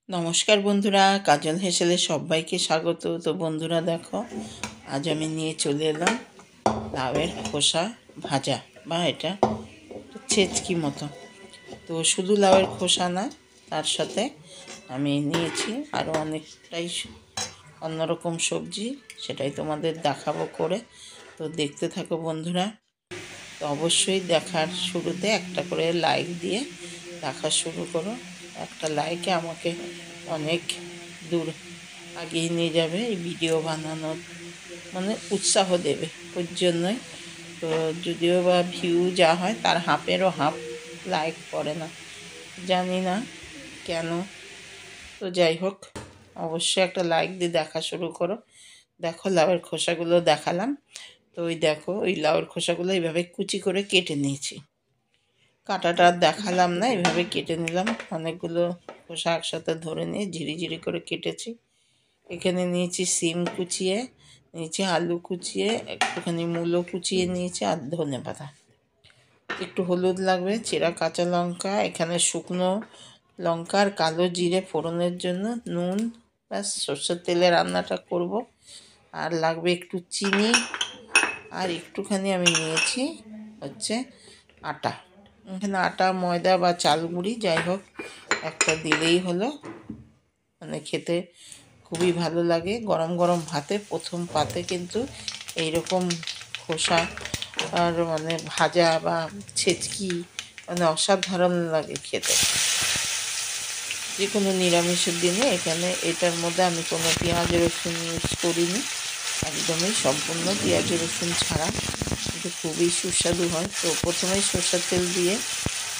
নমস্কার বন্ধুরা, কাজল হেসেলে সবাইকে স্বাগত। তো বন্ধুরা দেখো, আজ আমি নিয়ে চলে এলাম লাউয়ের খোসা ভাজা, বা এটা ছেচকি মতো। তো শুধু লাউয়ের খোসা না, তার সাথে আমি নিয়েছি আরও অনেকটাই অন্যরকম সবজি, সেটাই তোমাদের দেখাবো করে। তো দেখতে থাকো বন্ধুরা। তো অবশ্যই দেখার শুরুতে একটা করে লাইক দিয়ে দেখা শুরু করো। একটা লাইকে আমাকে অনেক দূর এগিয়ে নিয়ে যাবে, এই ভিডিও বানানোর মানে উৎসাহ দেবে। ওর জন্যই তো, যদিও বা ভিউ যা হয় তার হাফেরও হাফ লাইক করে না, জানি না কেন। তো যাই হোক, অবশ্যই একটা লাইক দিয়ে দেখা শুরু করো। দেখো লাউয়ের খোসাগুলো দেখালাম। তো ওই দেখো, ওই লাউয়ের খোসাগুলো এইভাবে কুচি করে কেটে নিয়েছি। কাটাটা আর দেখালাম না, এইভাবে কেটে নিলাম। অনেকগুলো খোসা একসাথে ধরে নিয়ে ঝিরি করে কেটেছি। এখানে নিয়েছি সিম কুচিয়ে, নিয়েছি আলু কুচিয়ে, একটুখানি মূলো কুচিয়ে নিয়েছি, আর ধনেপাতা। একটু হলুদ লাগবে, চেরা কাঁচা লঙ্কা, এখানে শুকনো লঙ্কা আর কালো জিরে ফোড়নের জন্য, নুন, ব্যাস সর্ষের তেলে রান্নাটা করব। আর লাগবে একটু চিনি, আর একটুখানি আমি নিয়েছি হচ্ছে আটা। এখানে আটা, ময়দা বা চাল গুঁড়ি যাই হোক একটা দিলেই হলো। মানে খেতে খুবই ভালো লাগে গরম গরম ভাতে। প্রথম পাতে কিন্তু এইরকম খোসা আর মানে ভাজা বা ছেচকি মানে অসাধারণ লাগে খেতে। যে কোনো নিরামিষের দিনে এখানে এটার মধ্যে আমি কোনো পেঁয়াজ রসুন ইউজ করিনি, একদমই সম্পূর্ণ পেঁয়াজ রসুন ছাড়া, কিন্তু খুবই সুস্বাদু হয়। তো প্রথমেই সরষের তেল দিয়ে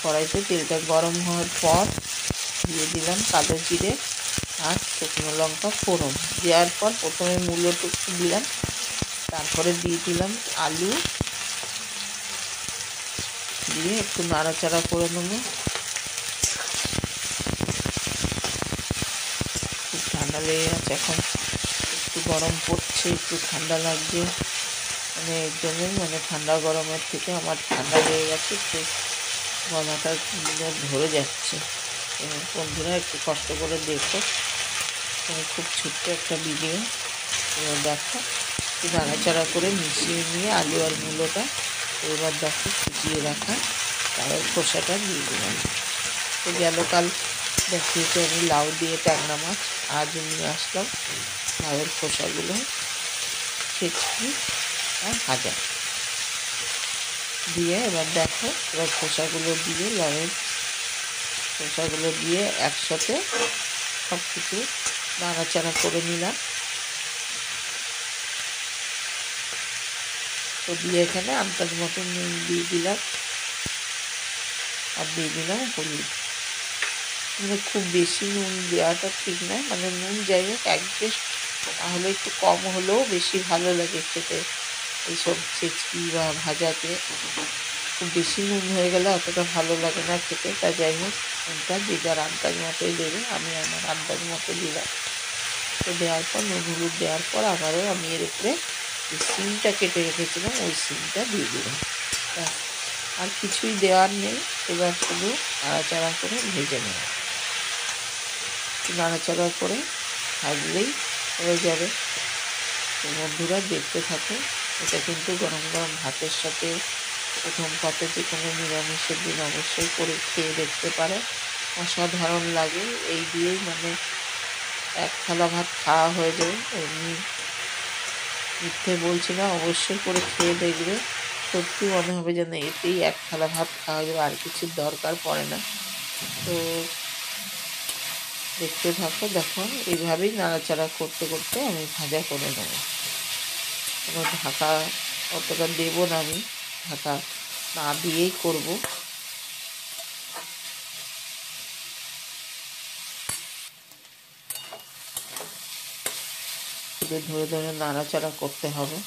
কড়াইতে তেলটা গরম হওয়ার পর দিয়ে দিলাম কালো জিরে আর শুকনো লঙ্কা ফোড়ন। দেওয়ার পর প্রথমে মূলোটুকু দিলাম, তারপরে দিয়ে দিলাম আলু, দিয়ে একটু নাড়াচাড়া করে নেবো। খুব ঠান্ডা লেগে গেছে এখন, একটু গরম পড়ছে, একটু ঠান্ডা লাগছে, মানে এর জন্যই মানে ঠান্ডা গরমের থেকে আমার ঠান্ডা লেগে গেছে, একটু গলাটা ধরে যাচ্ছে। বন্ধুরা একটু কষ্ট করে দেখো, খুব ছোট্ট একটা ভিডিও। দেখো একটু নাড়াচাড়া করে মিশিয়ে নিয়ে আলু আর মূলোটা, এবার দেখো ফুটিয়ে রাখা লাউয়ের খোসাটা দিয়ে দিলাম। তো গেল কাল দেখিয়েছি আমি লাউ দিয়ে ট্যাংরা মাছ, আজ নিয়ে আসলাম লাউয়ের খোসাগুলো ছেঁচকি আর ভাজা দিয়ে। এবার দেখো, এবার খোসাগুলো দিয়ে লাউয়ের খোসাগুলো দিয়ে একসাথে সব কিছু নাড়াচাড়া করে নিলাম। তো দিয়ে এখানে আন্দাজ মতো নুন দিয়ে দিলাম, আর দিয়ে দিলাম হলুদ। মানে খুব বেশি নুন দেওয়াটা ঠিক নয়, মানে নুন যাই হোক অ্যাডজাস্ট, তাহলে একটু কম হলেও বেশি ভালো লাগে খেতে এইসব ছেচকি বা ভাজাতে। খুব বেশি নুন হয়ে গেলে অতটা ভালো লাগে না খেতে। তা যাই হোক, নুনটা যে যার আন্দাজ মতোই দেবে, আমি আমার আন্দাজ মতো দিলাম। তো দেওয়ার পর নুন হলুদ দেওয়ার পর আবারও আমি এর উপরে যে সিমটা কেটে রেখেছিলাম ওই সিমটা দিয়ে দিলাম। আর কিছুই দেওয়ার নেই, এবার শুধু নাড়াচাড়া করে ভেজে নেব। নাড়াচাড়া করে ভাজলেই হয়ে যাবে। তো বন্ধুরা দেখতে থাকো, এটা কিন্তু গরম গরম ভাতের সাথে প্রথম পাতে যে কোনো নিরামিষের দিন অবশ্যই করে খেয়ে দেখতে পারো, অসাধারণ লাগে। এই দিয়েই মানে এক থালা ভাত খাওয়া হয়ে যাবে। এমনি মিথ্যে বলছি না, অবশ্যই করে খেয়ে দেখবে, সত্যি মনে হবে যেন এতেই এক থালা ভাত খাওয়া যাবে, আর কিছুর দরকার পড়ে না। তো দেখতে থাকো, দেখো এইভাবেই নাড়াচাড়া করতে করতে আমি ভাজা করে নেব। কোনো ঢাকা অতটা দেবো না, আমি ঢাকা না দিয়েই করবো। শুধু ধরে ধরে নাড়াচাড়া করতে হবে।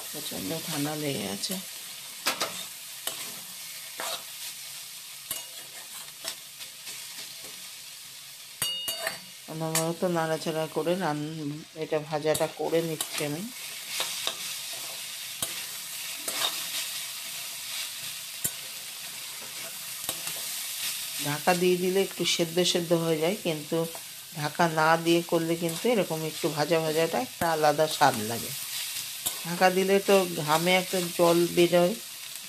প্রচণ্ড ঠান্ডা লেগে আছে। অনবরত নাড়াচাড়া করে এটা ভাজাটা করে নিচ্ছি আমি। ঢাকা দিয়ে দিলে একটু সেদ্ধ সেদ্ধ হয়ে যায়, কিন্তু ঢাকা না দিয়ে করলে কিন্তু এরকম একটু ভাজা ভাজাটা একটা আলাদা স্বাদ লাগে। ঢাকা দিলে তো ঘামে একটা জল বেরোয়,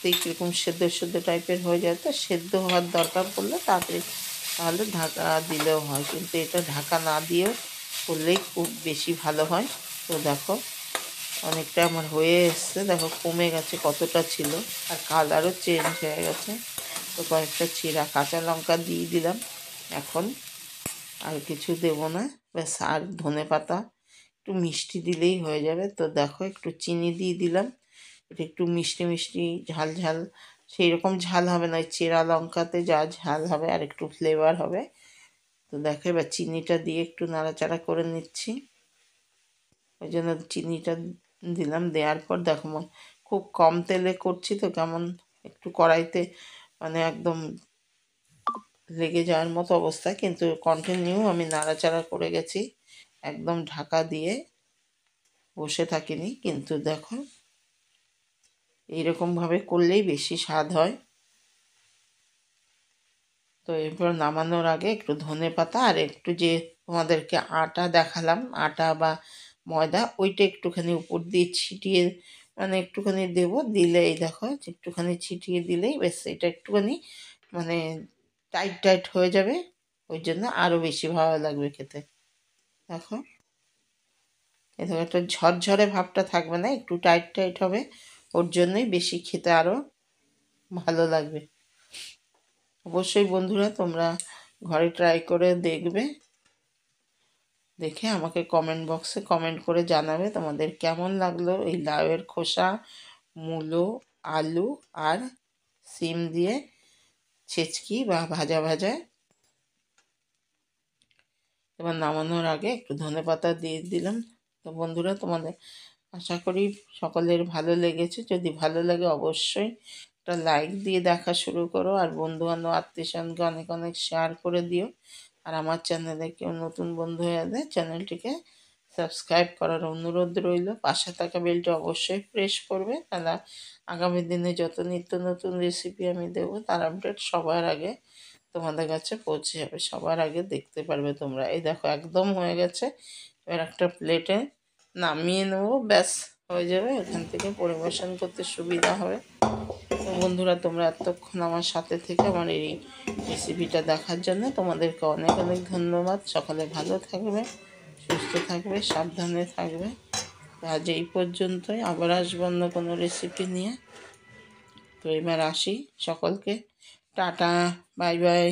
তো কীরকম সেদ্ধ সেদ্ধ টাইপের হয়ে যায়, তো সেদ্ধ হওয়ার দরকার পড়লে তাড়াতাড়ি তাহলে ঢাকা দিলেও হয়, কিন্তু এটা ঢাকা না দিয়েও করলেই খুব বেশি ভালো হয়। তো দেখো অনেকটা আমার হয়ে এসছে, দেখো কমে গেছে কতটা ছিল, আর কালারও চেঞ্জ হয়ে গেছে। তো কয়েকটা চিরা কাঁচা লঙ্কা দিয়ে দিলাম, এখন আর কিছু দেবো না, ব্যাস। আর ধনেপাতা একটু মিষ্টি দিলেই হয়ে যাবে। তো দেখো একটু চিনি দিয়ে দিলাম, এটা একটু মিষ্টি মিষ্টি ঝাল ঝাল, সেই রকম ঝাল হবে না, ওই চেরা লঙ্কাতে যা ঝাল হবে আর একটু ফ্লেভার হবে। তো দেখো এবার চিনিটা দিয়ে একটু নাড়াচাড়া করে নিচ্ছি, ওই জন্য চিনিটা দিলাম। দেওয়ার পর দেখো খুব কম তেলে করছি, তো কেমন একটু কড়াইতে মানে একদম লেগে যাওয়ার মতো অবস্থা, কিন্তু কন্টিনিউ আমি নাড়াচাড়া করে গেছি, একদম ঢাকা দিয়ে বসে থাকিনি। কিন্তু দেখো এইরকমভাবে করলেই বেশি স্বাদ হয়। তো এরপর নামানোর আগে একটু ধনেপাতা আর একটু যে তোমাদেরকে আটা দেখালাম, আটা বা ময়দা, ওইটা একটুখানি উপর দিয়ে ছিটিয়ে মানে একটুখানি দেবো, দিলে এই দেখো একটুখানি ছিটিয়ে দিলেই বেশ এটা একটুখানি মানে টাইট টাইট হয়ে যাবে, ওই জন্য আরও বেশি ভালো লাগবে খেতে। দেখো এই দেখো একটা ঝরঝরে ভাবটা থাকবে না, একটু টাইট টাইট হবে, ওর জন্যই বেশি খেতে আরও ভালো লাগবে। অবশ্যই বন্ধুরা তোমরা ঘরে ট্রাই করে দেখবে, দেখে আমাকে কমেন্ট বক্সে কমেন্ট করে জানাবে তোমাদের কেমন লাগলো এই লাউয়ের খোসা, মূলো, আলু আর সিম দিয়ে ছেচকি বা ভাজা ভাজা। এবার নামানোর আগে একটু ধনেপাতা দিয়ে দিলাম। তো বন্ধুরা তোমাদের আশা করি সকলের ভালো লেগেছে, যদি ভালো লাগে অবশ্যই একটা লাইক দিয়ে দেখা শুরু করো, আর বন্ধুবান্ধব আত্মীয়স্বজনকে অনেক অনেক শেয়ার করে দিও। আর আমার চ্যানেলে কেউ নতুন বন্ধু হয়ে এলে চ্যানেলটিকে সাবস্ক্রাইব করার অনুরোধ রইল, পাশে থাকা বেলটা অবশ্যই প্রেস করবে, তাহলে আগামী দিনে যত নিত্য নতুন রেসিপি আমি দেবো তার আপডেট সবার আগে তোমাদের কাছে পৌঁছে যাবে, সবার আগে দেখতে পারবে তোমরা। এই দেখো একদম হয়ে গেছে, এবার একটা প্লেটে নামিয়ে নেবো, ব্যাস হয়ে যাবে, এখান থেকে পরিবেশন করতে সুবিধা হবে। তো বন্ধুরা তোমরা এতক্ষণ আমার সাথে থেকে আমার এই রেসিপিটা দেখার জন্য তোমাদেরকে অনেক অনেক ধন্যবাদ। সকালে ভালো থাকবে, সুস্থ থাকবে, সাবধানে থাকবে। আজ এই পর্যন্তই, আবার আসবো অন্য কোনো রেসিপি নিয়ে। তো এবার আসি, সকলকে টাটা, বাই বাই।